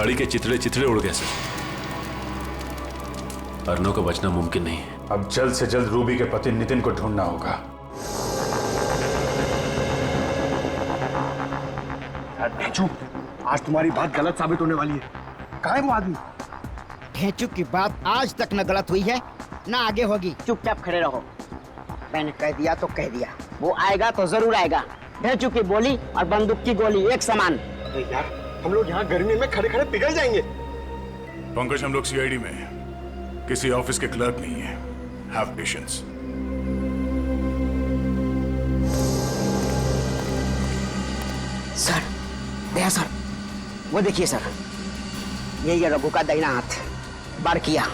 गाड़ी के चिथड़े चिथड़े उड़ गए सर। अर्नव को बचना मुमकिन नहीं है। अब जल्द से जल्द रूबी के पति नितिन को ढूंढना होगा। ढेंचू, आज तुम्हारी बात गलत साबित होने वाली है। कहाँ है वो आदमी? ढेंचू की बात आज तक न गलत हुई है ना आगे होगी। चुपचाप खड़े रहो। मैंने कह दिया तो कह दिया, वो आएगा तो जरूर आएगा। ढेंचू की बोली और बंदूक की गोली एक समान। अरे यार, हम लोग यहाँ गर्मी में खड़े खड़े पिघल जाएंगे। पंकज, हम लोग सीआईडी में हैं, किसी ऑफिस के क्लर्क नहीं है। Have patience. Sir, Daya sir, वो देखिए सर, यही है रघु का दाहिना हाथ। बार किया।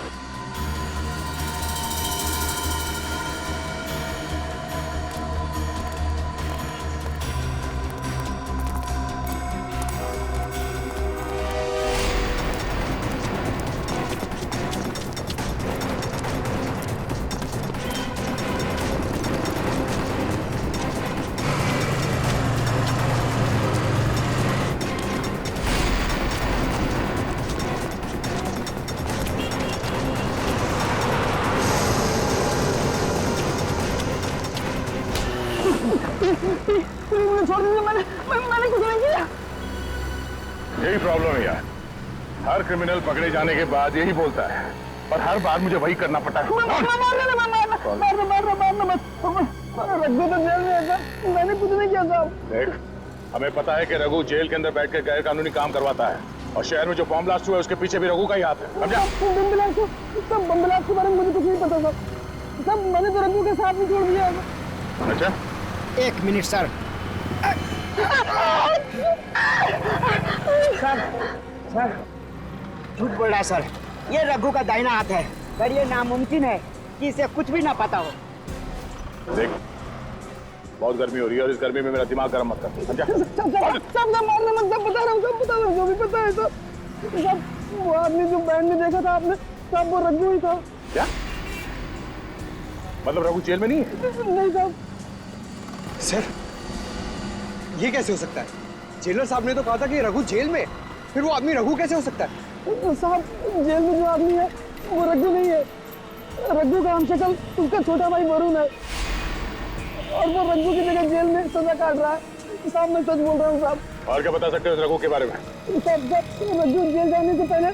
मैंने कुछ नहीं किया। यही प्रॉब्लम है यार, हर क्रिमिनल पकड़े जाने के बाद यही बोलता है, पर हर बार मुझे वही करना पड़ता है। मैंने कुछ नहीं किया साहब। देख, हमें पता है कि रघु जेल के अंदर बैठकर गैर कानूनी काम करवाता है, और शहर में जो बॉम्ब ब्लास्ट हुआ है उसके पीछे भी रघु का ही हाथ है। समझा? बम ब्लास्ट के बारे में मुझे कुछ नहीं पता सब मैंने तो रघु के साथ ही छोड़ दिया। अच्छा, एक मिनट सर। सर, झूठ बोल रहा है सर। ये रघु का दाहिना हाथ है, पर ये नामुमकिन है कि इसे कुछ भी ना पता हो। देख, बहुत गर्मी हो रही है और इस गर्मी में मेरा दिमाग गर्म मत कर। समझा? सब मारने मत, सब बता रहा हूँ, जो भी पता है सब। वो आदमी जो बैंड में देखा था आपने, सब वो रघु ही था। क्या मतलब? रघु जेल में नहीं है? नहीं साहब। सर, ये कैसे हो सकता है? जेलर साहब ने तो कहा था कि रघु जेल में, फिर वो आदमी रघु कैसे हो सकता है? साहब, जेल में जो आदमी है वो रघु नहीं है। रघु का हमशक्ल उसका छोटा भाई वरुण है, और वो रघु की जगह जेल में सजा काट रहा है। साहब, मैं सच बोल रहा हूँ साहब। और क्या बता सकते हो इस रघु के बारे में? साहब, रघु जेल जाने से पहले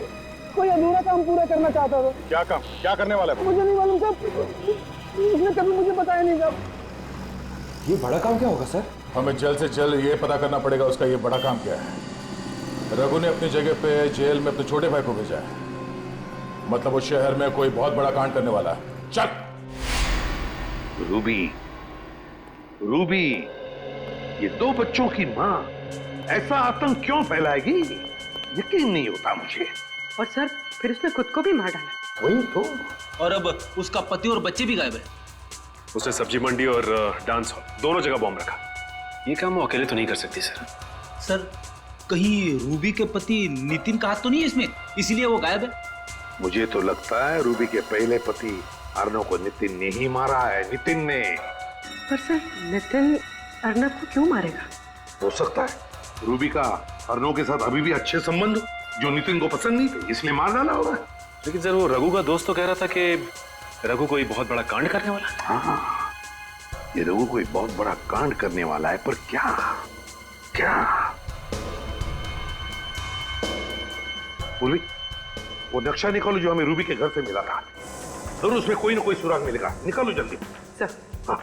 कोई अधूरा काम पूरा करना चाहता था। क्या काम? क्या करने वाला है? मुझे नहीं मालूम साहब, उसने कभी मुझे बताया नहीं साहब। ये बड़ा काम क्या होगा सर? हमें जल्द से जल्द ये पता करना पड़ेगा उसका ये बड़ा काम क्या है। रघु ने अपनी जगह पे जेल में अपने छोटे भाई को भेजा है, मतलब वो शहर में कोई बहुत बड़ा कांड करने वाला है। चल। रूबी, रूबी, ये दो बच्चों की मां ऐसा आतंक क्यों फैलाएगी? यकीन नहीं होता मुझे। और सर, फिर उसने खुद को भी मार डाला। वही तो। और अब उसका पति और बच्चे भी गायब है। उसने सब्जी मंडी और डांस हॉल दोनों जगह बॉम्ब रखा। ये काम वो अकेले तो नहीं कर सकती सर। सर, कहीं रूबी के पति नितिन का हाथ तो नहीं है इसमें, इसीलिए वो गायब है? मुझे तो लगता है रूबी के पहले पति अर्नव को नितिन ने ही मारा है। नितिन ने। पर सर, नितिन अर्नव को क्यों मारेगा? हो सकता है रूबी का अर्नव के साथ अभी भी अच्छे संबंध हो, जो नितिन को पसंद नहीं थे, इसलिए मार डाला होगा। लेकिन सर, वो रघु का दोस्त तो कह रहा था कि रघु कोई बहुत बड़ा कांड करने वाला है। हाँ, ये रघु कोई बहुत बड़ा कांड करने वाला है, पर क्या? क्या? पूर्वी, वो नक्शा निकालो जो हमें रूबी के घर से मिला था। जरूर उसमें कोई ना कोई सुराग मिलेगा। निकालो जल्दी। सर। हाँ।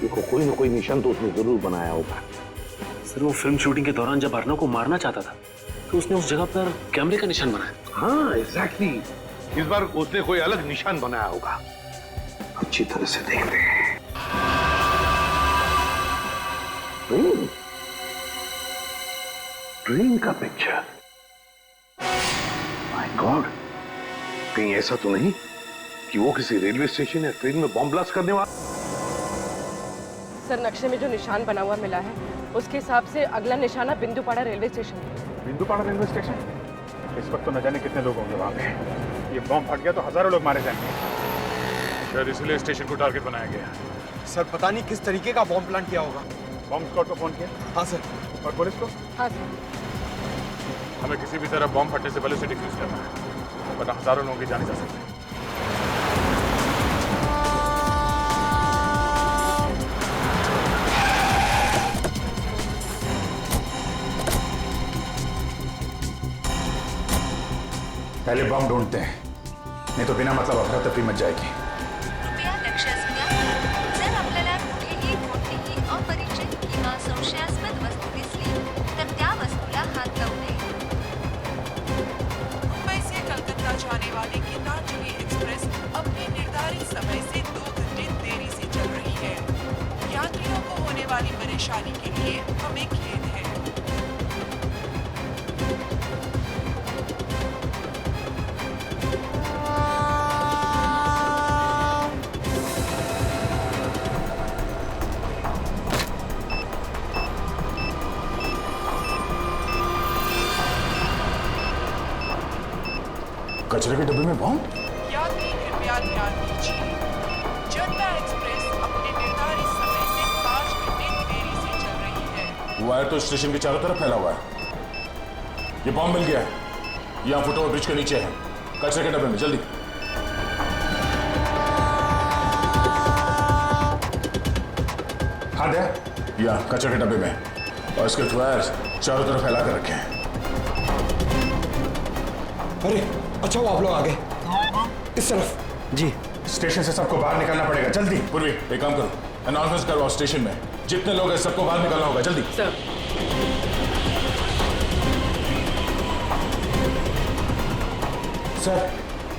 देखो, कोई ना कोई निशान तो उसने जरूर बनाया होगा। सर, वो फिल्म शूटिंग के दौरान जब अर्नव को मारना चाहता था तो उसने उस जगह पर कैमरे का निशान बनाया। हाँ, एग्जैक्टली। इस बार उसने कोई अलग निशान बनाया होगा। अच्छी तरह से देखते हैं। ट्रेन का पिक्चर। माय गॉड, कहीं ऐसा तो नहीं कि वो किसी रेलवे स्टेशन या ट्रेन में बॉम्ब ब्लास्ट करने वाला? सर, नक्शे में जो निशान बना हुआ मिला है, उसके हिसाब से अगला निशाना बिंदुपाड़ा रेलवे स्टेशन है। बिंदुपाड़ा रेलवे स्टेशन? इस वक्त तो न जाने कितने लोग होंगे वहां पे। ये बम फट गया तो हजारों लोग मारे जाएंगे। शायद इसलिए स्टेशन को टारगेट बनाया गया। सर पता नहीं किस तरीके का बॉम्ब प्लांट किया होगा। बम स्क्वाड को फोन किया? हाँ सर। और पुलिस को? हाँ सर। हमें किसी भी तरह बॉम्ब फटने से पहले उसे डिफ्यूज करना है, वरना हजारों लोगों की जाने जा सकती है। पहले बम ढूंढते हैं, नहीं तो बिना मतलब अफरा तफरी मच जाएगी। कृपया लक्षात घ्या, जर आपल्याला कुठेही कोणतीही अपरिचित किंवा संशयास्पद वस्तू दिसली तर त्या वस्तूला हात लावू नये. मुंबई से कलकत्ता जाने वाली गीतांजलि एक्सप्रेस अपने निर्धारित समय से 2 घंटे देरी से चल रही है। यात्रियों को होने वाली परेशानी के लिए हमें खेद है। कचरे के डब्बे में बम? यात्री कृपया ध्यान दीजिए, जनता एक्सप्रेस अपने निर्धारित समय से 5 घंटे देरी से चल रही है। वायर तो स्टेशन के चारों तरफ फैला हुआ है। ये बॉम्ब मिल गया है, यहाँ फुटओवर ब्रिज के नीचे है, कचरे के डब्बे में। जल्दी। हाँ दे। यहाँ कचरे के डब्बे में, और इसके वायर चारों तरफ फैला कर रखे हैं। अरे अच्छा वो आप लोग आ गए। इस तरफ। जी। स्टेशन से सबको बाहर निकलना पड़ेगा, जल्दी। पूर्वी एक काम करो, अनाउंसमेंट करवाओ स्टेशन में, जितने लोग हैं सबको बाहर निकलना होगा, जल्दी। सर।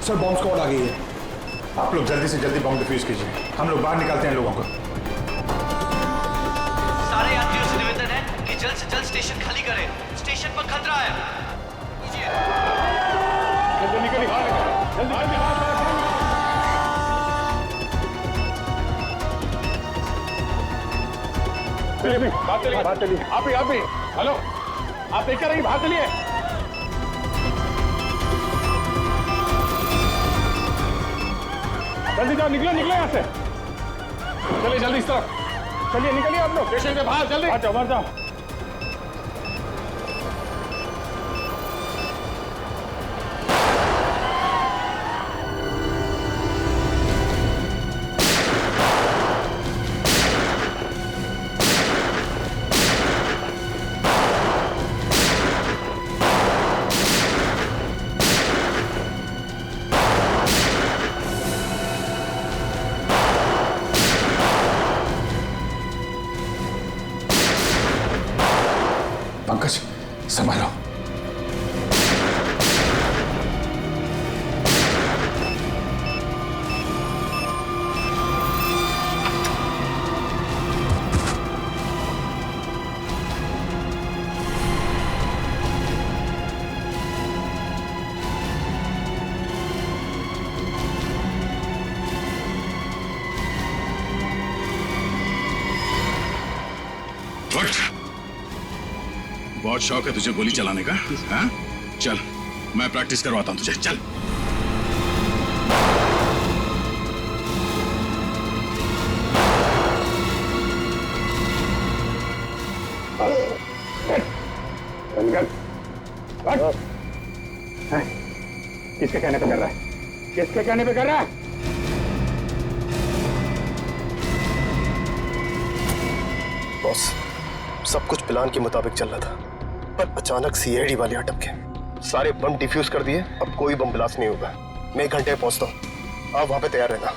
सर बॉम्ब स्क्वाड आ गई है। आप लोग जल्दी से जल्दी बम डिफ्यूज कीजिए, हम लोग बाहर निकालते हैं लोगों को। सारे यात्रियों से निवेदन है कि जल्द से जल्द स्टेशन खाली करें, स्टेशन पर खतरा है। जल्दी बाहर निकलो, जल्दी बाहर। बात चलिए। आप ही हेलो, आप देखकर रहिए, बाहर चलिए। जल्दी जाओ, निकलो यहाँ से। चलिए जल्दी इस तरफ, चलिए निकलिए आप लोग स्टेशन के बाहर, जल्दी। बाहर जाओ। पंकज, संभालो। बहुत शौक है तुझे गोली चलाने का, हाँ? चल, मैं प्रैक्टिस करवाता हूँ तुझे, चल। किसके कहने पे कर रहा है? किसके कहने पे कर रहा है? बॉस, सब कुछ प्लान के मुताबिक चल रहा था, पर अचानक सीआईडी वाले अटक गए। सारे बम डिफ्यूज कर दिए, अब कोई बम ब्लास्ट नहीं होगा। मैं 1 घंटे में पहुंचता हूं, आप वहां पे तैयार रहना।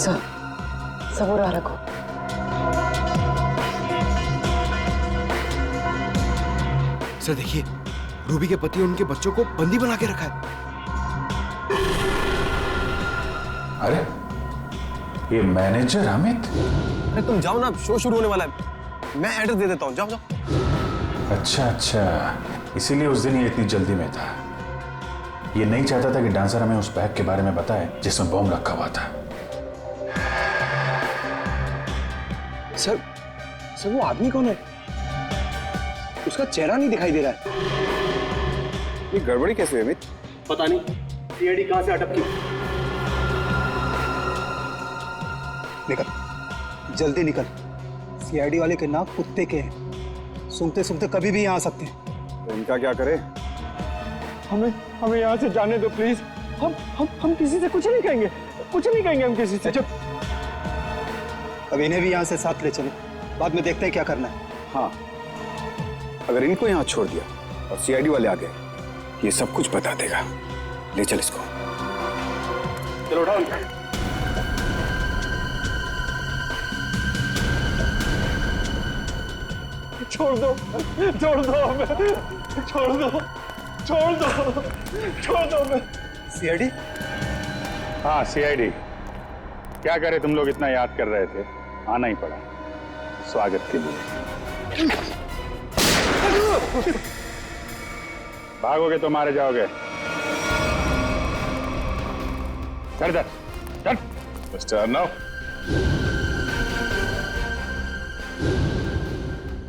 सबूर रखो। सर देखिए, रूबी के पति और उनके बच्चों को बंदी बना के रखा है। अरे ये मैनेजर अमित। अरे तुम जाओ ना, शो शुरू होने वाला है, मैं एड्रेस दे देता हूँ, जाओ जाओ। अच्छा अच्छा, इसीलिए उस दिन ये इतनी जल्दी में था। ये नहीं चाहता था कि डांसर हमें उस बैग के बारे में बताए जिसमें बॉम्ब रखा हुआ था। सर वो आदमी कौन है? उसका चेहरा नहीं दिखाई दे रहा है। ये गड़बड़ी कैसे हुई अमित? पता नहीं सीआईडी कहां से अटक की। निकल, जल्दी निकल। सीआईडी वाले के नाक कुत्ते के हैं, सूंघते सूंघते कभी भी यहाँ आ सकते हैं। तो इनका क्या करे? हमें यहाँ से जाने दो प्लीज। हम किसी से कुछ नहीं कहेंगे हम किसी से। चुप। अब इन्हें भी यहाँ से साथ ले चलो, बाद में देखते हैं क्या करना है। हाँ, अगर इनको यहाँ छोड़ दिया और सीआईडी वाले आ गए, ये सब कुछ बता देगा। ले चल इसको। चलो उठाओ। छोड़ दो हमें, छोड़ दो हमें। सीआईडी? हाँ सीआईडी। क्या करे, तुम लोग इतना याद कर रहे थे, आना ही पड़ा स्वागत के लिए। भागोगे तो मारे जाओगे। चल मिस्टर अर्नव।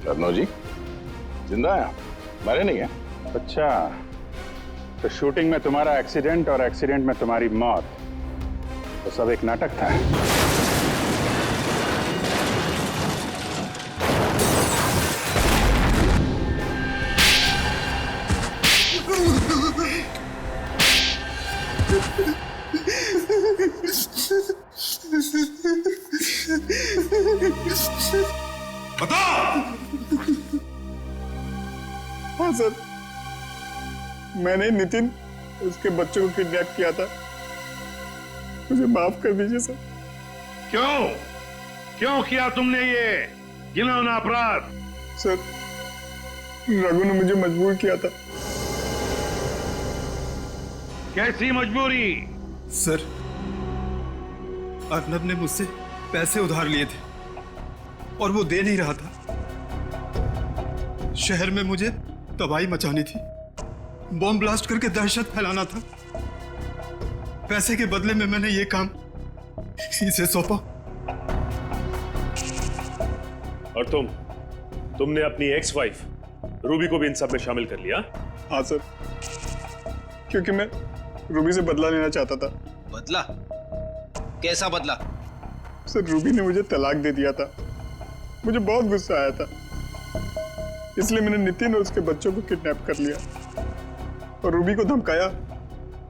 अर्नव जी जिंदा है? मरे नहीं है? अच्छा, तो शूटिंग में तुम्हारा एक्सीडेंट और एक्सीडेंट में तुम्हारी मौत, तो सब एक नाटक था। बता। हाँ सर, मैंने नितिन उसके बच्चों को किडनैप किया था, मुझे माफ कर दीजिए सर। क्यों किया तुमने ये घिनौना अपराध? सर, रघु ने मुझे मजबूर किया था। कैसी मजबूरी? सर, अर्नब ने मुझसे पैसे उधार लिए थे और वो दे नहीं रहा था। शहर में मुझे तबाही मचानी थी, बॉम्ब ब्लास्ट करके दहशत फैलाना था। पैसे के बदले में मैंने ये काम इसे सौंपा। और तुमने अपनी एक्स वाइफ रूबी को भी इन सब में शामिल कर लिया? हाँ सर, क्योंकि मैं रूबी से बदला लेना चाहता था। बदला? कैसा बदला? सर, रूबी ने मुझे तलाक दे दिया था, मुझे बहुत गुस्सा आया था, इसलिए मैंने नितिन और उसके बच्चों को किडनैप कर लिया और रूबी को धमकाया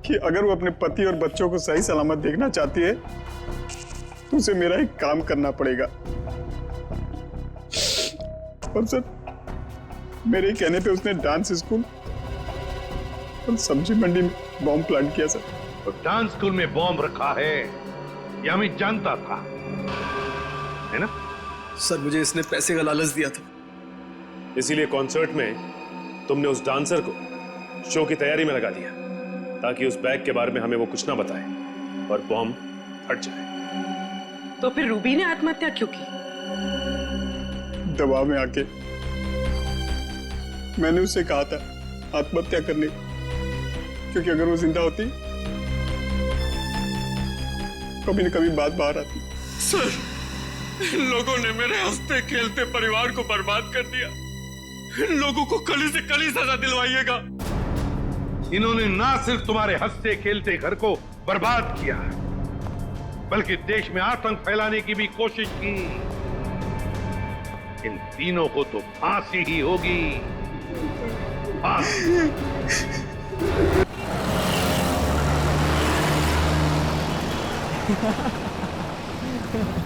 कि अगर वो अपने पति और बच्चों को सही सलामत देखना चाहती है तो उसे मेरा एक काम करना पड़ेगा। और सर, मेरे कहने पे उसने डांस स्कूल और सब्जी मंडी में बॉम्ब प्लांट किया सर। तो डांस स्कूल में बॉम्ब रखा है यह मैं जानता था, है ना? सर, मुझे इसने पैसे का लालच दिया था, इसीलिए कॉन्सर्ट में तुमने उस डांसर को शो की तैयारी में लगा दिया ताकि उस बैग के बारे में हमें वो कुछ ना बताए और बॉम्ब फट जाए। तो फिर रूबी ने आत्महत्या क्यों की? दबाव में आके मैंने उससे कहा था आत्महत्या करने, क्योंकि अगर वो जिंदा होती कभी न कभी बात बाहर आती। सर, इन लोगों ने मेरे हंसते खेलते परिवार को बर्बाद कर दिया। इन लोगों को कली से कली सजा दिलवाइएगा। इन्होंने ना सिर्फ तुम्हारे हंसते खेलते घर को बर्बाद किया, बल्कि देश में आतंक फैलाने की भी कोशिश की। इन तीनों को तो फांसी ही होगी। फांसी।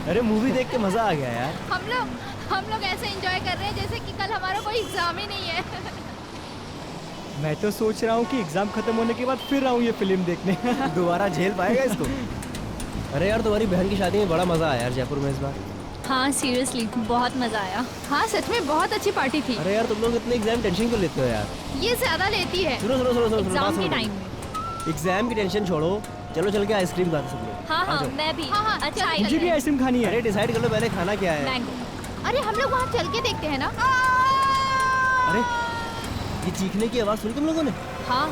अरे मूवी देख के मजा आ गया यार। हम लोग ऐसे एंजॉय कर रहे हैं जैसे कि कल हमारा कोई एग्जाम ही नहीं है। मैं तो सोच रहा हूँ कि एग्जाम खत्म होने के बाद फिर आऊँ ये फिल्म देखने। दोबारा झेल पाएगा इसको? अरे यार तुम्हारी बहन की शादी में बड़ा मजा आया यार जयपुर में इस बार। हाँ सीरियसली बहुत मजा आया। हाँ सच में बहुत अच्छी पार्टी थी। अरे यार तुम लोग इतने एग्जाम टेंशन क्यों लेते हो यार? ये ज्यादा लेती है। सुनो सुनो सुनो सुनो एग्जाम के टाइम में। एग्जाम की टेंशन छोड़ो, चलो चल के आइसक्रीम खाते सब लोग। हाँ हाँ मैं भी। हाँ अच्छा मुझे भी आइसक्रीम खानी है। अरे डिसाइड कर लो पहले खाना क्या है। मैंगो। अरे हम लोग वहाँ चल के देखते हैं ना। अरे ये चीखने की आवाज सुनी तुम लोगों ने? हाँ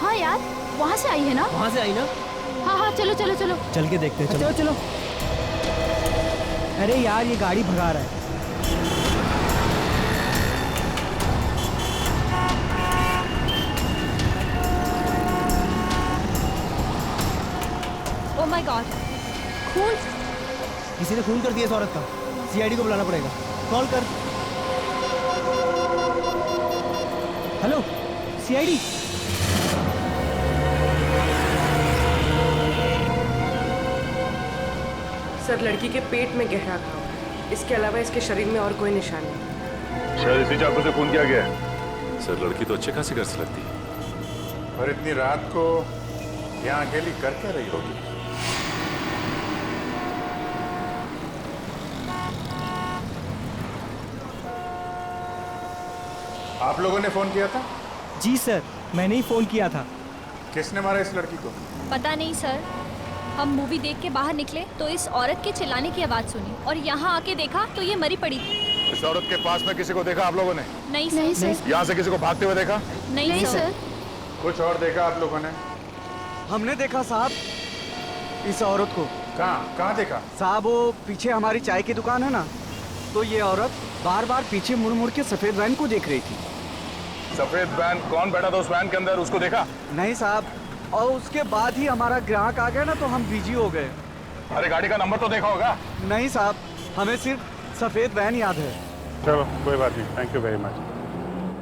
हाँ यार वहाँ से आई है ना? वहाँ से आई ना? हाँ हाँ चलो चलो चलो चल के देखते हैं। चलो चलो। अरे यार ये गाड़ी भगा रहा है। ओह माय गॉड, खून। किसी ने खून कर दिया इस औरत का। सीआईडी को बुलाना पड़ेगा। कॉल कर। Hello CID. सर लड़की के पेट में गहरा घाव है, इसके अलावा इसके शरीर में और कोई निशान नहीं। शायद इसी चाकू से खून किया गया है। सर लड़की तो अच्छे खासी कर सकती है। और इतनी रात को यहाँ अकेली कर क्या रही होगी? आप लोगों ने फोन किया था? जी सर मैंने ही फोन किया था। किसने मारा इस लड़की को? पता नहीं सर, हम मूवी देख के बाहर निकले तो इस औरत के चिल्लाने की आवाज सुनी और यहाँ आके देखा तो ये मरी पड़ी थी। इस औरत के पास में किसी को देखा आप लोगों ने? नहीं सर। यहाँ से किसी को भागते हुए देखा? नहीं सर। कुछ और देखा आप लोगों ने? हमने देखा साहब इस औरत को। कहाँ देखा? साहब वो पीछे हमारी चाय की दुकान है ना, तो ये औरत बार बार पीछे मुड़ मुड़ के सफेद वैन को देख रही थी। सफेद वैन? कौन बैठा था उस वैन के अंदर, उसको देखा? नहीं साहब, और उसके बाद ही हमारा ग्राहक आ गया ना तो हम बिजी हो गए। अरे गाड़ी का नंबर तो देखा होगा? नहीं साहब, हमें सिर्फ सफेद वैन याद है। चलो कोई बात नहीं, थैंक यू वेरी मच।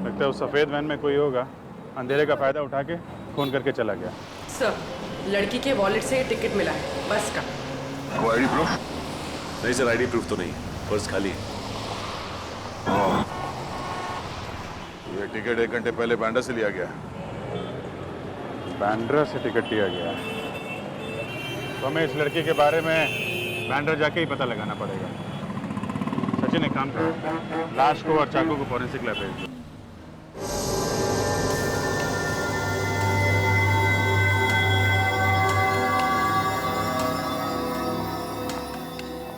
लगता है उस सफेद वैन में कोई होगा, अंधेरे का फायदा उठा के फोन करके चला गया। सर लड़की के वॉलेट से टिकट मिला है बस का। वो आईडी प्रूफ? नहीं सर आईडी प्रूफ तो नहीं, पर्स खाली है। ये टिकट 1 घंटे पहले बैंड्रा से लिया गया। बैंड्रा से टिकट लिया गया? तो हमें इस लड़के के बारे में बैंड्रा जाके ही पता लगाना पड़ेगा। सचिन एक काम करो, लाश को और चाकू को फॉरेंसिक लैब भेज दो।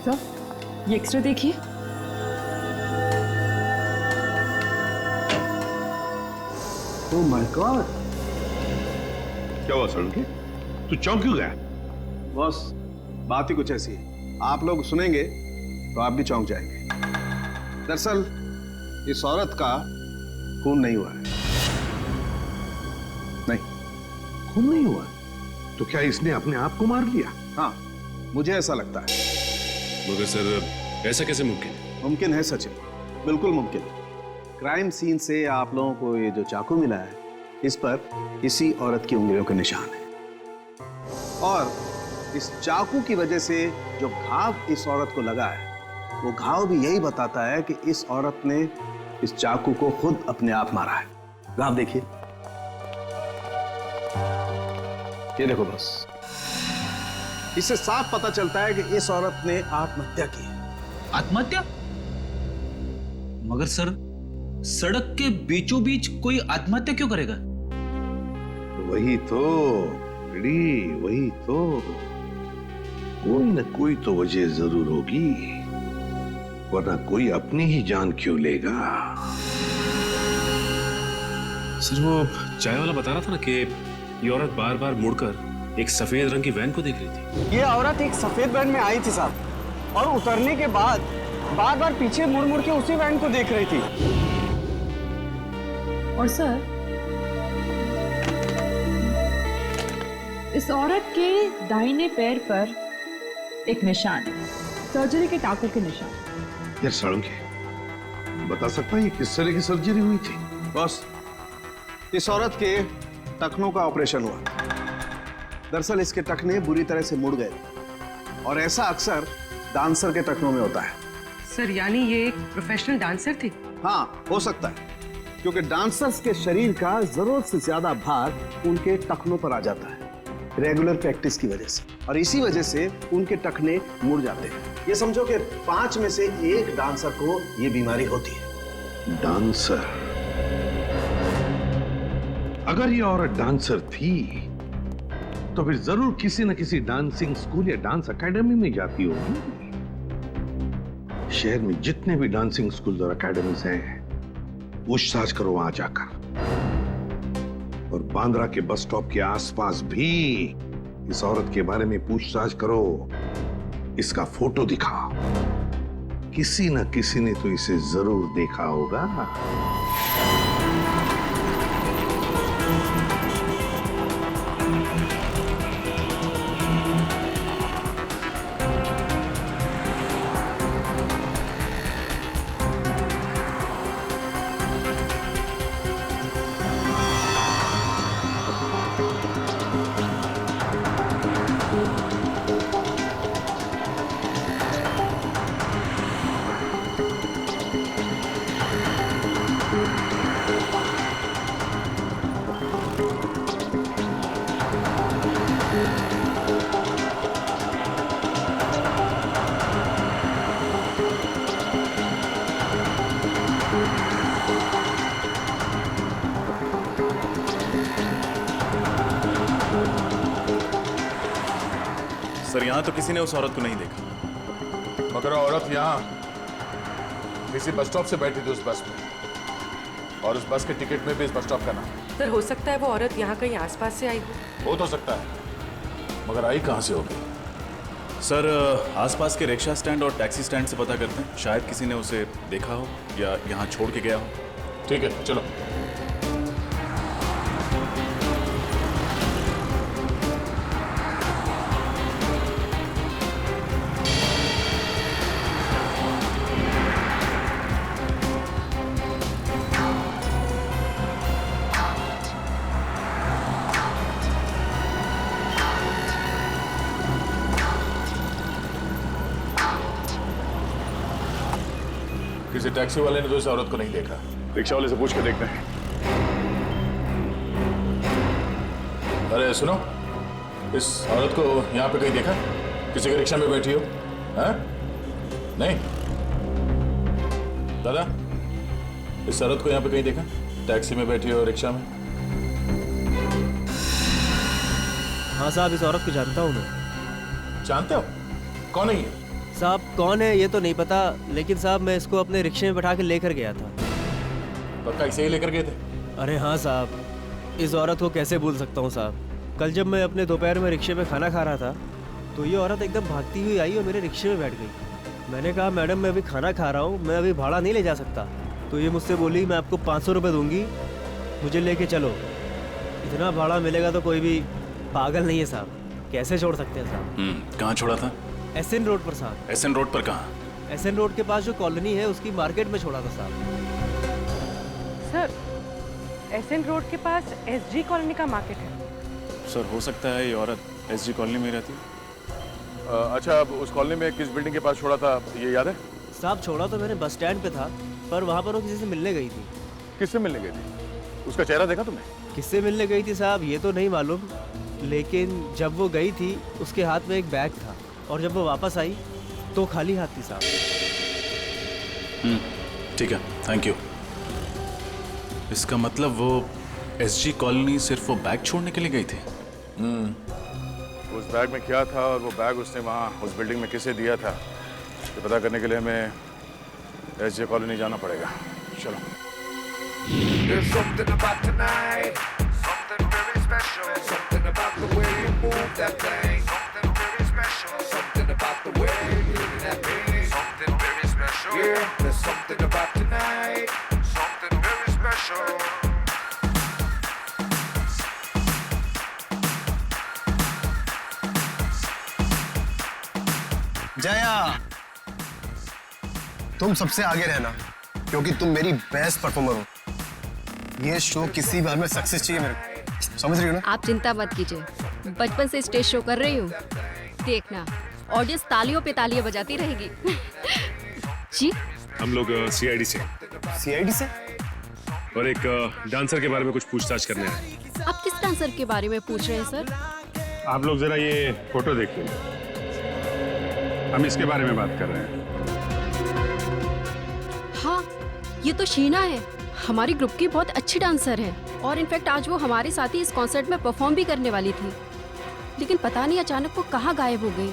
सर ये एक्सरे देखिए। ओह माय गॉड, क्या हुआ सड़के? तू चौंक क्यों गया? बॉस बात ही कुछ ऐसी है, आप लोग सुनेंगे तो आप भी चौंक जाएंगे। दरअसल इस औरत का खून नहीं हुआ है। नहीं खून नहीं हुआ? तो क्या इसने अपने आप को मार लिया? हाँ मुझे ऐसा लगता है। मगर सर ऐसा कैसे मुमकिन है? मुमकिन है सचिन, बिल्कुल मुमकिन। क्राइम सीन से आप लोगों को ये जो चाकू मिला है, इस पर इसी औरत की उंगलियों के निशान है। और इस चाकू की वजह से जो घाव इस औरत को लगा है, वो घाव भी यही बताता है कि इस औरत ने इस चाकू को खुद अपने आप मारा है। घाव देखिए, ये देखो बस, इससे साफ पता चलता है कि इस औरत ने आत्महत्या की है। आत्महत्या? मगर सर सड़क के बीचों बीच कोई आत्महत्या क्यों करेगा? वही तो वही तो, कोई न कोई तो वजह जरूर होगी, वरना कोई अपनी ही जान क्यों लेगा? सर वो चाय वाला बता रहा था ना कि ये औरत बार बार मुड़कर एक सफेद रंग की वैन को देख रही थी। ये औरत एक सफेद वैन में आई थी साहब, और उतरने के बाद बार बार पीछे मुड़ मुड़ के उसी वैन को देख रही थी। और सर इस औरत के दाहिने पैर पर एक निशान है, सर्जरी के टांकों के निशान। यार सड़के बता सकता है ये किस तरह की सर्जरी हुई थी? बॉस इस औरत के टखनों का ऑपरेशन हुआ। दरअसल इसके टखने बुरी तरह से मुड़ गए, और ऐसा अक्सर डांसर के टखनों में होता है। सर यानी ये एक प्रोफेशनल डांसर थी? हाँ हो सकता है, क्योंकि डांसर्स के शरीर का जरूरत से ज्यादा भार उनके टखनों पर आ जाता है, रेगुलर प्रैक्टिस की वजह से, और इसी वजह से उनके टखने मुड़ जाते हैं। ये समझो कि 5 में से 1 डांसर को ये बीमारी होती है। डांसर? अगर ये औरत डांसर थी तो फिर जरूर किसी न किसी डांसिंग स्कूल या डांस एकेडमी में जाती होगी। शहर में जितने भी डांसिंग स्कूल और एकेडमीज हैं, पूछताछ करो वहां जाकर। और बांद्रा के बस स्टॉप के आसपास भी इस औरत के बारे में पूछताछ करो। इसका फोटो दिखाओ। किसी न किसी ने तो इसे जरूर देखा होगा। सर, यहाँ तो किसी ने उस औरत को नहीं देखा। मगर औरत यहाँ किसी बस स्टॉप से बैठी थी उस बस में, और उस बस के टिकट में भी इस बस स्टॉप का नाम। सर, हो सकता है वो औरत यहाँ कहीं आसपास से आई हो तो सकता है, मगर आई कहाँ से होगी? सर, आसपास के रिक्शा स्टैंड और टैक्सी स्टैंड से पता करते हैं, शायद किसी ने उसे देखा हो या यहाँ छोड़ के गया हो। ठीक है, चलो। किसी टैक्सी वाले ने तो इस औरत को नहीं देखा। रिक्शा वाले से पूछ के देखते हैं। अरे सुनो, इस औरत को यहाँ पे कहीं देखा? किसी के रिक्शा में बैठी हो? हाँ? नहीं? दादा, इस औरत को यहाँ पे कहीं देखा? टैक्सी में बैठी हो, रिक्शा में? हाँ साहब, इस औरत को जानता हूँ मैं। जानते हो? कौन है ये? साहब कौन है ये तो नहीं पता, लेकिन साहब मैं इसको अपने रिक्शे में बैठा के लेकर गया था। पक्का इसे ही लेकर गए थे? अरे हाँ साहब, इस औरत को कैसे भूल सकता हूँ साहब। कल जब मैं अपने दोपहर में रिक्शे में खाना खा रहा था तो ये औरत एकदम भागती हुई आई और मेरे रिक्शे में बैठ गई। मैंने कहा मैडम मैं अभी खाना खा रहा हूँ, मैं अभी भाड़ा नहीं ले जा सकता। तो ये मुझसे बोली मैं आपको 500 रुपये दूंगी, मुझे लेके चलो। इतना भाड़ा मिलेगा तो कोई भी पागल नहीं है साहब, कैसे छोड़ सकते हैं साहब। कहाँ छोड़ा था? एसएन रोड पर साहब। एसएन रोड पर कहाँ? एसएन रोड के पास जो कॉलोनी है उसकी मार्केट में छोड़ा था साहब। सर, एसएन रोड के पास एसजी कॉलोनी का मार्केट है। सर, हो सकता है ये औरत एसजी कॉलोनी में रहती। अच्छा, अब उस कॉलोनी में किस बिल्डिंग के पास छोड़ा था, ये याद है? साहब छोड़ा तो मैंने बस स्टैंड पे था, पर वहाँ पर वो किसी से मिलने गई थी। किससे मिलने गई थी? उसका चेहरा देखा तुमने? किससे मिलने गई थी साहब ये तो नहीं मालूम, लेकिन जब वो गई थी उसके हाथ में एक बैग था और जब वो वापस आई तो खाली हाथ थी साहब। ठीक है, थैंक यू। इसका मतलब वो एसजी कॉलोनी सिर्फ वो बैग छोड़ने के लिए गई थी। उस बैग में क्या था और वो बैग उसने वहाँ उस बिल्डिंग में किसे दिया था, ये पता करने के लिए हमें एसजी कॉलोनी जाना पड़ेगा। चलो। There's something about tonight, something very special, something about the way you move that thing, something very special, something about the way you look at that thing, something very special. Yeah, there's something about tonight, something very special. Jaya, तुम सबसे आगे रहना क्योंकि तुम मेरी best performer हो। ये show किसी भी हाल में सक्सेस चाहिए मेरे को, समझ रही हो ना? आप चिंता मत कीजिए, बचपन से स्टेज शो कर रही हूँ, देखना ऑडियंस तालियों पे तालियां बजाती रहेगी। जी, हम लोग सीआईडी से। सीआईडी से? और एक डांसर के बारे में कुछ पूछताछ करने आए। आप किस डांसर के बारे में पूछ रहे हैं सर? आप लोग जरा ये फोटो देखिए, हम इसके बारे में बात कर रहे हैं। हाँ, ये तो शीना है, हमारी ग्रुप की बहुत अच्छी डांसर है और इनफैक्ट आज वो हमारे साथ ही इस कॉन्सर्ट में परफॉर्म भी करने वाली थी, लेकिन पता नहीं अचानक वो कहाँ गायब हो गई।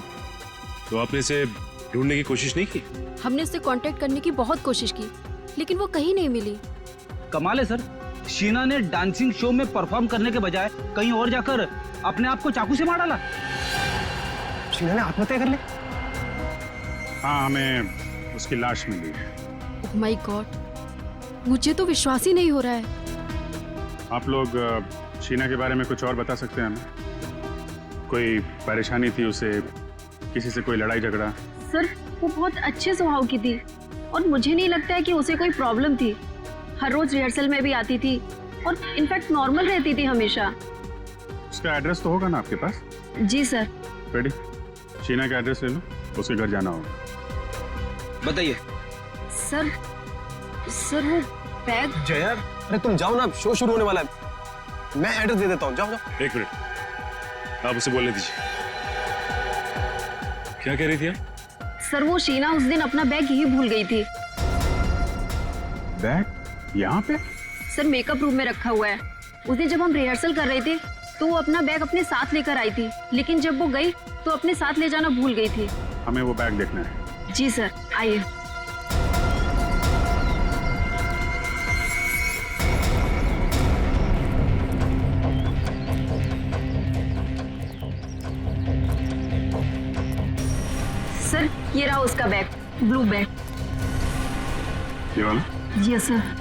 तो आपने इसे ढूंढने की कोशिश नहीं की? हमने उससे कांटेक्ट करने की बहुत कोशिश की, लेकिन वो कहीं नहीं मिली। कमाल है सर, शीना ने डांसिंग शो में परफॉर्म करने के बजाय कहीं और जाकर अपने आप को चाकू से मार डाला। शीना ने आत्महत्या कर ली? हाँ, हमें उसकी लाश मिली है। ओह माय गॉड, मुझे तो विश्वास ही नहीं हो रहा है। आप लोग शीना के बारे में कुछ और बता सकते हैं हमें? कोई परेशानी थी उसे, किसी से कोई लड़ाई झगड़ा? सर, वो बहुत अच्छे स्वभाव की थी और मुझे नहीं लगता है कि उसे कोई प्रॉब्लम थी। हर रोज रिहर्सल में भी आती थी और इनफैक्ट नॉर्मल रहती थी हमेशा। उसका एड्रेस तो होगा ना आपके पास? जी सर। रेडी, शीना का एड्रेस ले लो, उसके घर जाना होगा। बताइए। सर वो बैग। जया, अरे तुम जाओ ना, शो शुरू होने वाला है, मैं एड्रेस दे देता हूँ, जाओ जाओ। एक मिनट, आप उसे बोलने दीजिए। क्या कह रही थी आप? सर, वो शीना उस दिन अपना बैग यही भूल गई थी। बैग यहाँ पे? सर, मेकअप रूम में रखा हुआ है। उस दिन जब हम रिहर्सल कर रहे थे तो वो अपना बैग अपने साथ लेकर आई थी, लेकिन जब वो गई तो अपने साथ ले जाना भूल गई थी। हमें वो बैग देखना है। जी सर, आइए। सर, ये रहा उसका बैग, ब्लू बैग। ये वाला? जी सर।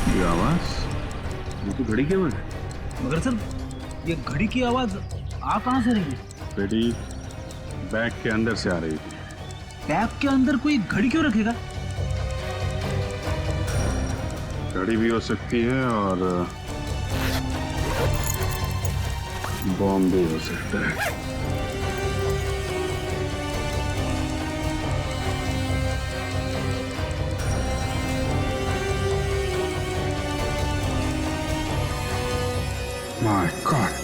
ये आवाज, ये तो घड़ी की आवाज है। मगर सर, ये घड़ी की आवाज आ कहाँ से रही है? बेटी, बैग के अंदर से आ रही थी। बैग के अंदर कोई घड़ी क्यों रखेगा? घड़ी भी हो सकती है और बॉम्ब भी हो सकता है। My God.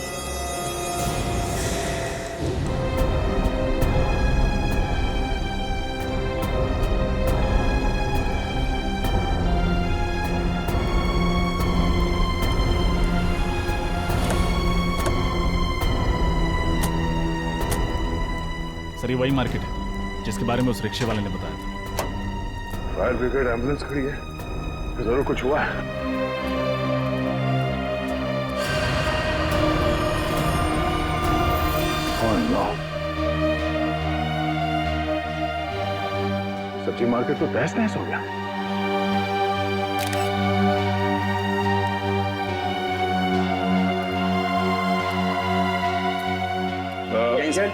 सर, ये वही मार्केट है जिसके बारे में उस रिक्शे वाले ने बताया था। फायर ब्रिगेड एम्बुलेंस खड़ी है, जरूर कुछ हुआ है। सब्जी मार्केट तो तहस नहस हो गया। सर,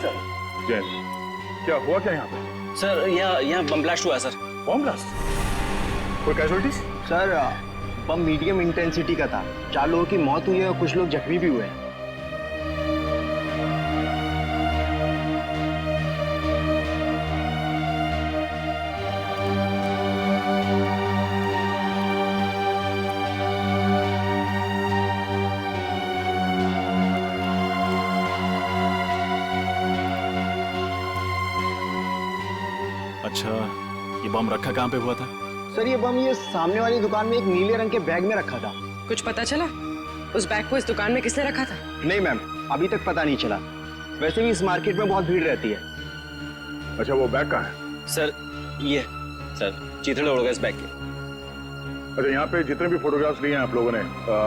क्या हुआ क्या यहाँ पे? सर, यहाँ बम ब्लास्ट हुआ सर। Bomb blast? कोई कैजुअलिटीज? सर, बम मीडियम इंटेंसिटी का था। 4 लोगों की मौत हुई है और कुछ लोग जख्मी भी हुए हैं। अच्छा, ये बम रखा कहाँ पे हुआ था? सर, ये बम ये सामने वाली दुकान में एक नीले रंग के बैग में रखा था। कुछ पता चला उस बैग को इस दुकान में किसने रखा था? नहीं मैम, अभी तक पता नहीं चला। वैसे भी इस मार्केट में बहुत भीड़ रहती है। अच्छा, वो बैग कहाँ है? सर, ये सर, चीथड़े उड़ गए इस बैग के। अच्छा, यहाँ पे जितने भी फोटोग्राफ्स लिए हैं आप लोगों ने,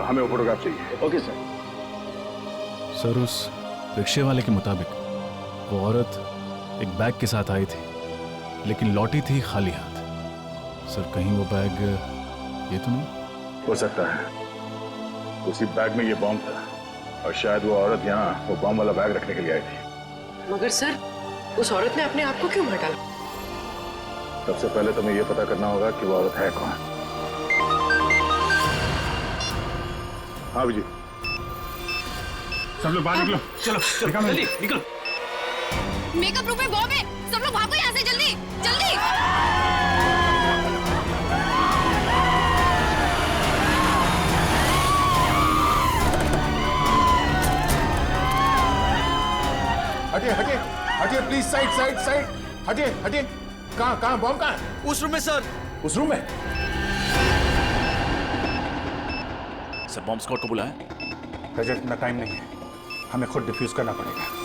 हमें वो फोटोग्राफ चाहिए। Okay sir. सर, उस रिक्शे वाले के मुताबिक वो औरत एक बैग के साथ आई थी, लेकिन लौटी थी खाली हाथ। सर, कहीं वो बैग ये तो नहीं? हो सकता है उसी बैग में ये बॉम्ब था और शायद वो औरत यहाँ वो बॉम्ब वाला बैग रखने के लिए आई थी। मगर सर, उस औरत ने अपने आप को क्यों मार डाला? सबसे पहले तुम्हें ये पता करना होगा कि वो औरत है कौन। हाँ विजय, सब लोग बाहर निकलो। चलो जल्दी निकलो। मेकअप रूम में बॉम्ब है, सब लोग भागो यहाँ से, जल्दी जल्दी। हटिए हटिए हटिए प्लीज, साइड साइड साइड, हटिए हटिए। कहाँ बॉम्ब कहाँ है? उस रूम में सर। उस रूम में? सर बॉम्ब स्क्वाड को बुलाया? रजत, इतना टाइम नहीं है, हमें खुद डिफ्यूज करना पड़ेगा।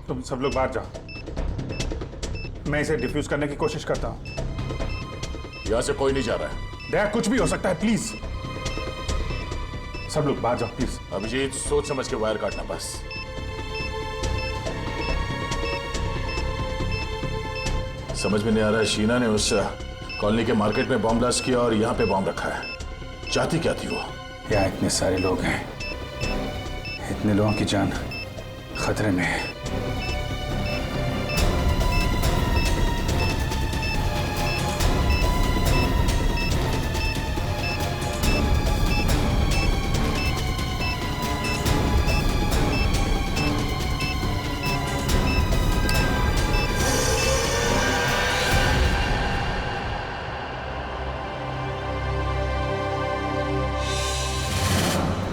तुम सब लोग बाहर जाओ, मैं इसे डिफ्यूज करने की कोशिश करता हूं। यहां से कोई नहीं जा रहा है। दया, कुछ भी हो सकता है, प्लीज सब लोग बाहर जाओ प्लीज। अभिजीत, सोच समझ के वायर काटना बस। समझ में नहीं आ रहा है, शीना ने उस कॉलोनी के मार्केट में बॉम्ब ब्लास्ट किया और यहाँ पे बॉम्ब रखा है। चाहती क्या थी वो? यहाँ इतने सारे लोग हैं, इतने लोगों की जान खतरे में है।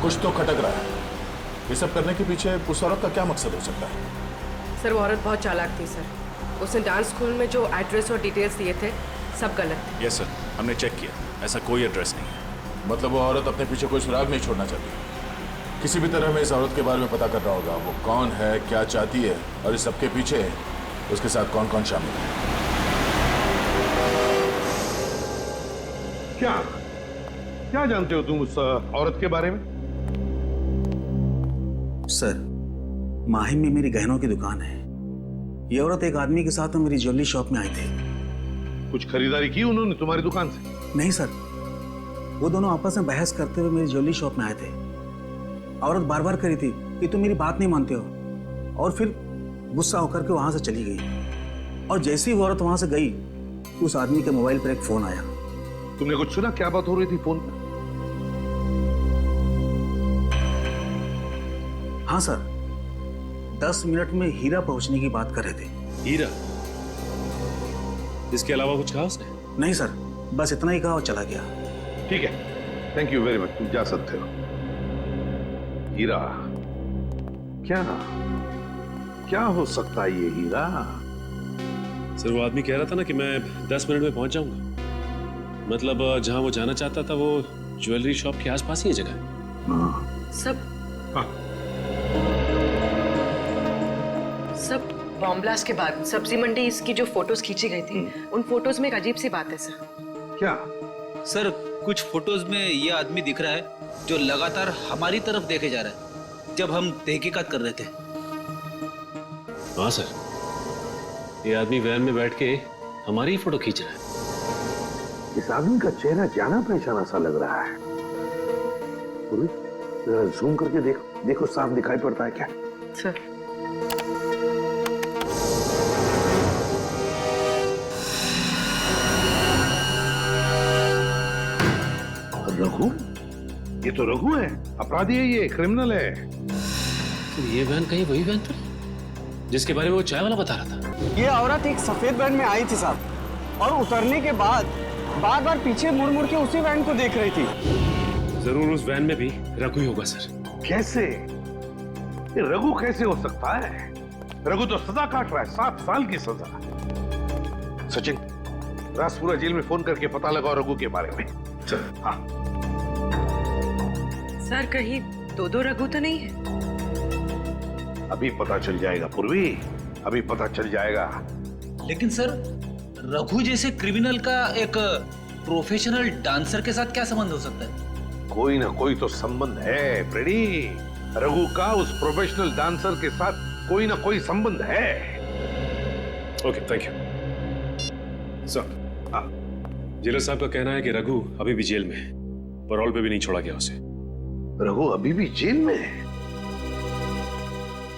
कुछ तो खटक रहा है। ये सब करने के पीछे उस औरत का क्या मकसद हो सकता है? सर वो औरत बहुत चालाक थी सर। उसने डांस स्कूल में जो एड्रेस और डिटेल्स दिए थे सब गलत थे। यस सर, हमने चेक किया, ऐसा कोई एड्रेस नहीं है। मतलब वो औरत अपने पीछे कोई सुराग नहीं छोड़ना चाहती। किसी भी तरह हमें इस औरत के बारे में पता करना होगा, वो कौन है, क्या चाहती है और इस सबके पीछे उसके साथ कौन कौन शामिल है। क्या जानते हो तुम उस औरत के बारे में? सर, माहिम में मेरी गहनों की दुकान है। ये औरत एक आदमी के साथ मेरी ज्वेलरी शॉप में आई थी। कुछ खरीदारी की उन्होंने तुम्हारी दुकान से? नहीं सर, वो दोनों आपस में बहस करते हुए मेरी ज्वेलरी शॉप में आए थे। औरत बार बार करी थी कि तुम मेरी बात नहीं मानते हो, और फिर गुस्सा होकर के वहां से चली गई। और जैसे ही वो औरत वहां से गई, उस आदमी के मोबाइल पर एक फोन आया। तुमने कुछ सुना? क्या बात हो रही थी फोन पर? हाँ सर, 10 मिनट में हीरा पहुंचने की बात कर रहे थे। हीरा? इसके अलावा कुछ कहा उसने? नहीं सर, बस इतना ही कहा और चला गया। ठीक है, थैंक यू वेरी मच, तुम जा सकते हो। हीरा? क्या हो सकता है ये हीरा? सर वो आदमी कह रहा था ना कि मैं 10 मिनट में पहुंच जाऊंगा। मतलब जहां वो जाना चाहता था वो ज्वेलरी शॉप के आसपास ही जगह है। सब बॉम्ब ब्लास्ट के बाद सब्जी मंडी इसकी जो फोटोज खींची गई थी, उन फोटोज में एक अजीब सी बात है सर। क्या? सर कुछ फोटोज में ये आदमी दिख रहा है जो लगातार हमारी तरफ देखे जा रहा है जब हम तहकीकात कर रहे थे। हाँ सर, ये आदमी वैन में बैठ के हमारी ही फोटो खींच रहा है। इस आदमी का चेहरा जाना पहचाना सा लग रहा है। जरा जूम करके देखो साफ दिखाई पड़ता है क्या? सर रघु? ये तो रघु है, अपराधी है, ये क्रिमिनल है। तो ये वैन कहीं वही वैन तो नहीं जिसके बारे में वो चाय वाला बता रहा था? ये औरत एक सफेद वैन में आई थी साहब, और उतरने के बाद बार बार पीछे मुड़ मुड़ के उसी वैन को देख रही थी। जरूर उस वैन में भी रघु ही होगा सर। कैसे? ये रघु कैसे हो सकता है? रघु तो सजा काट रहा है, 7 साल की सजा। सचिन, राजपुरा जेल में फोन करके पता लगाओ रघु के बारे में। चल। हाँ सर, कहीं दो रघु तो नहीं है? अभी पता चल जाएगा पूर्वी, अभी पता चल जाएगा। लेकिन सर, रघु जैसे क्रिमिनल का एक प्रोफेशनल डांसर के साथ क्या संबंध हो सकता है? कोई ना कोई तो संबंध है फ्रेडी। रघु का उस प्रोफेशनल डांसर के साथ कोई ना कोई संबंध है। Okay, thank you sir. Jailer साहब का कहना है कि रघु अभी भी जेल में है, पैरोल पे भी नहीं छोड़ा गया उसे। रघु अभी भी जेल में है?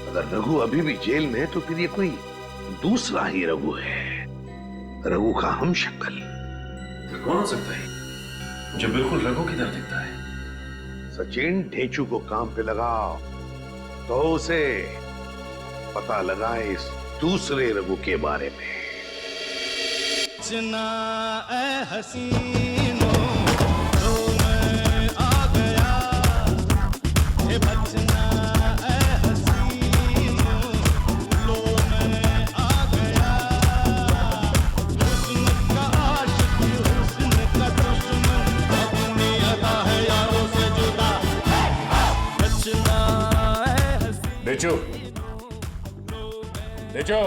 अगर रघु अभी भी जेल में है तो फिर ये कोई दूसरा ही रघु है, रघु का हम शक्ल। कौन हो सकता है जो बिल्कुल रघु की तरह दिखता है? सचिन, ढेंचू को काम पे लगाओ तो उसे पता लगाए इस दूसरे रघु के बारे में। बचना ए हसीनो तो मैं आ गया, ये बचना ए हसीनो लो मैं आ गया, हुस्न का आशिक हुस्न का दुश्मन अपनी अदा है यारों से जुदा, बचना ए हसीनो। बेचो बेचो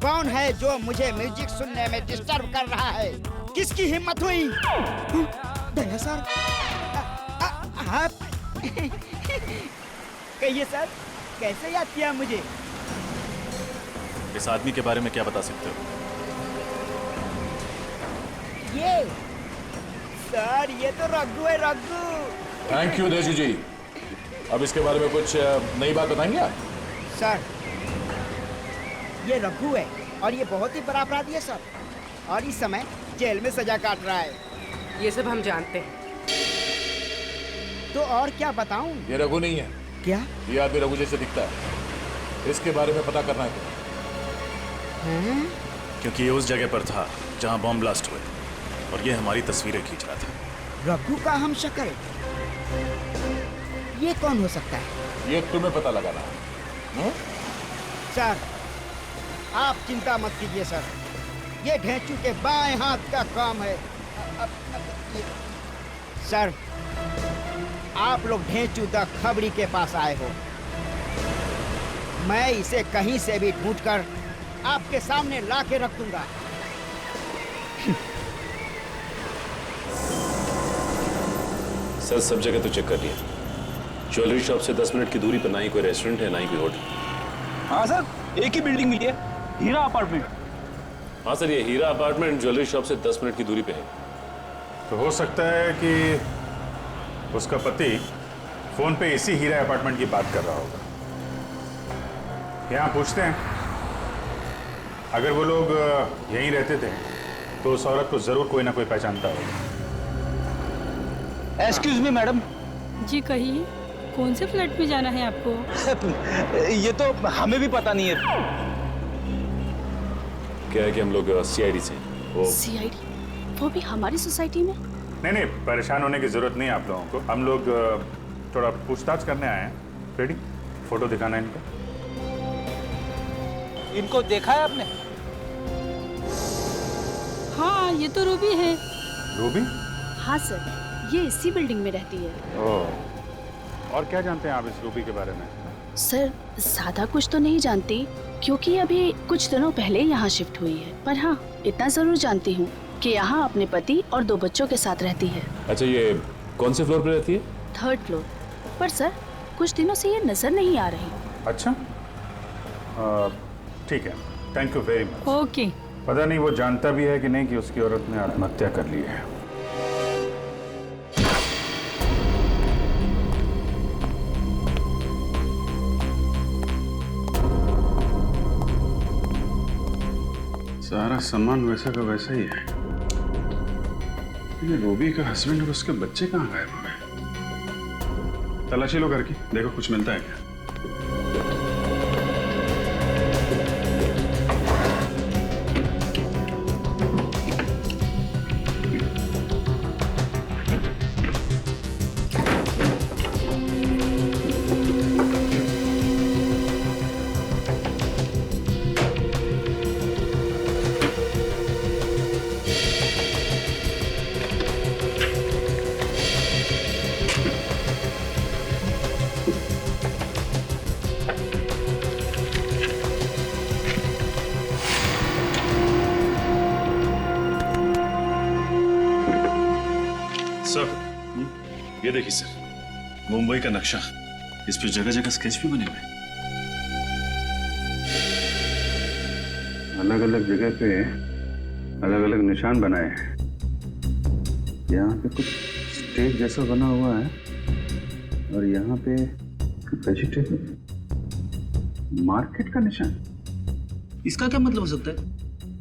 कौन है जो मुझे म्यूजिक सुनने में डिस्टर्ब कर रहा है? किसकी हिम्मत हुई? दया सर, आप कहिए सर, कैसे याद किया मुझे? इस आदमी के बारे में क्या बता सकते हो? ये सर, ये तो रघु है, रघु। थैंक यू देशू जी। अब इसके बारे में कुछ नई बात बताएंगे आप? सर, ये रघु है और ये बहुत ही बड़ा अपराधी है सर, और इस समय जेल में सजा काट रहा है। ये सब हम जानते हैं। तो और क्या बताऊं? ये रघु नहीं है। क्या? ये आदमी रघु जैसे दिखता है, इसके बारे में पता करना है हैं? क्योंकि ये उस जगह पर था जहां बॉम्ब ब्लास्ट हुए और ये हमारी तस्वीरें खींच रहा था। रघु का हम शक्ल, ये कौन हो सकता है? ये तुम्हें पता लगाना है। सर, आप चिंता मत कीजिए सर, ये ढेंचू के बाएं हाथ का काम है। सर, आप लोग ढेंचू द खबरी के पास आए हो। मैं इसे कहीं से भी ढूंढकर आपके सामने ला के रख दूंगा। सर, सब जगह तो चेक कर लिया। ज्वेलरी शॉप से 10 मिनट की दूरी पर ना ही कोई रेस्टोरेंट है ना ही कोई होटल। हाँ सर, एक ही बिल्डिंग मिली है, हीरा अपार्टमेंट। हाँ सर, ये हीरा अपार्टमेंट ज्वेलरी शॉप से 10 मिनट की दूरी पे है। तो हो सकता है कि उसका पति फोन पे इसी हीरा अपार्टमेंट की बात कर रहा होगा। यहाँ पूछते हैं, अगर वो लोग यहीं रहते थे तो उस औरत को जरूर कोई ना कोई पहचानता होगा। Excuse me madam. जी कहिए, कौन से फ्लैट में जाना है आपको? ये तो हमें भी पता नहीं है। क्या है कि हम लोग सीआईडी से। सीआईडी? वो भी हमारी सोसाइटी में? नहीं, परेशान होने की जरूरत नहीं आप लोगों को। हम लोग थोड़ा पूछताछ करने आए हैं। रेडी? फोटो दिखाना है इनको। इनको देखा है आपने? हाँ, ये तो रूबी है। रूबी? हाँ सर, ये इसी बिल्डिंग में रहती है। ओह, और क्या जानते हैं आप इस रूबी के बारे में? सर, ज्यादा कुछ तो नहीं जानती, क्योंकि अभी कुछ दिनों पहले यहाँ शिफ्ट हुई है। पर हाँ, इतना जरूर जानती हूँ कि यहाँ अपने पति और 2 बच्चों के साथ रहती है। अच्छा, ये कौन से फ्लोर पे रहती है? 3rd floor. पर सर, कुछ दिनों से ये नजर नहीं आ रही। अच्छा, ठीक है, thank you very much. Okay. पता नहीं वो जानता भी है कि नहीं कि उसकी औरत ने आत्महत्या कर ली है। सारा सामान वैसा का वैसा ही है। ये रूबी का हस्बैंड और उसके बच्चे कहाँ गायब हो गए? तलाशी लो घर की, देखो कुछ मिलता है क्या। ये देखिए सर, मुंबई का नक्शा। इस पे जगह जगह स्केच भी बने हुए हैं। अलग अलग जगह पे अलग अलग निशान बनाए हैं। यहाँ पे कुछ स्टेज जैसा बना हुआ है और यहाँ पे वेजिटेबल मार्केट का निशान। इसका क्या मतलब हो सकता है?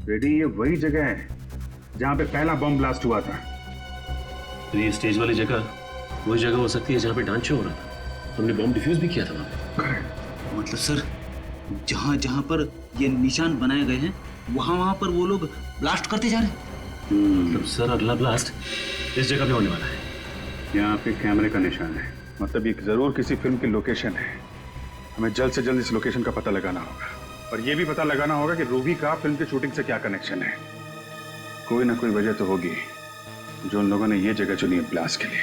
रेडी, ये वही जगह है जहाँ पे पहला बम ब्लास्ट हुआ था। तो ये स्टेज वाली जगह वही जगह हो सकती है जहाँ पे डांस शो हो रहा था। हमने बम डिफ्यूज भी किया था वहाँ पे। मतलब सर, जहाँ जहाँ पर ये निशान बनाए गए हैं वहाँ वहाँ पर वो लोग ब्लास्ट करते जा रहे हैं। तो सर अगला ब्लास्ट इस जगह पे होने वाला है। यहाँ पे कैमरे का निशान है, मतलब ये जरूर किसी फिल्म की लोकेशन है। हमें जल्द से जल्द इस लोकेशन का पता लगाना होगा और ये भी पता लगाना होगा कि रूबी का फिल्म की शूटिंग से क्या कनेक्शन है। कोई ना कोई वजह तो होगी जो उन लोगों ने ये जगह चुनी है ब्लास्ट के लिए।